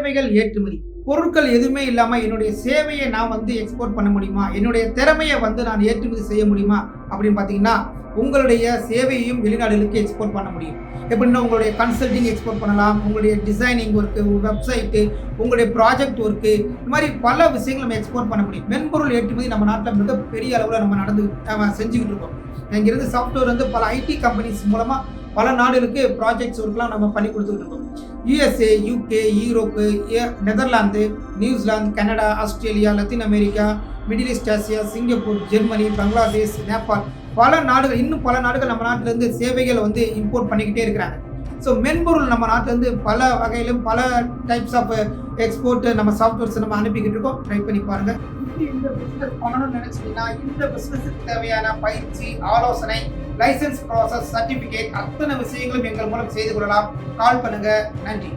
சேவைகள் ஏற்றுமதி. பொருட்கள் எதுவுமே இல்லாம என்னுடைய சேவையை நான் வந்து எக்ஸ்போர்ட் பண்ண முடியுமா? என்னுடைய திறமையை வந்து நான் ஏற்றுமதி செய்ய முடியுமா? அப்படின்னு பார்த்தீங்கன்னா, உங்களுடைய சேவையையும் வெளிநாடுகளுக்கு எக்ஸ்போர்ட் பண்ண முடியும். எப்படின்னா உங்களுடைய கன்சல்டிங் எக்ஸ்போர்ட் பண்ணலாம், உங்களுடைய டிசைனிங் ஒர்க்கு, வெப்சைட்டு, உங்களுடைய ப்ராஜெக்ட் ஒர்க்கு, இந்த மாதிரி பல விஷயங்கள் நம்ம எக்ஸ்போர்ட் பண்ண முடியும். மென்பொருள் ஏற்றுமதி நம்ம நாட்டில் மிகப்பெரிய அளவில் நம்ம செஞ்சுக்கிட்டு இருக்கோம். இங்கிருந்து சாஃப்ட்வேர் வந்து பல ஐடி கம்பெனிஸ் மூலமா பல நாடுகளுக்கு ப்ராஜெக்ட்ஸ் ஒர்க்லாம் நம்ம பண்ணி கொடுத்துக்கிட்டு இருக்கோம். USA, UK, Europe, Netherlands, New Zealand, Canada, Australia, Latin America, Middle East Asia, Singapore, Germany, Bangladesh, Nepal, பல நாடுகள், இன்னும் பல நாடுகள் நம்ம நாட்டிலேருந்து சேவைகளை வந்து இம்போர்ட் பண்ணிக்கிட்டே இருக்கிறாங்க. ஸோ மென்பொருள் நம்ம நாட்டிலேருந்து பல வகையிலும் பல டைப்ஸ் ஆஃப் எக்ஸ்போர்ட் நம்ம சாஃப்ட்வேர்ஸ் நம்ம அனுப்பிக்கிட்டு இருக்கோம். ட்ரை பண்ணி பாருங்க. இந்த பிஸ்னஸ் பண்ணணும்னு நினைச்சீங்கன்னா இந்த பிஸ்னஸுக்கு தேவையான பயிற்சி, ஆலோசனை, லைசன்ஸ் ப்ராசஸ், சர்டிஃபிகேட் அத்தனை விஷயங்களும் எங்கள் மூலம் செய்து கொள்ளலாம். கால் பண்ணுங்க. நன்றி.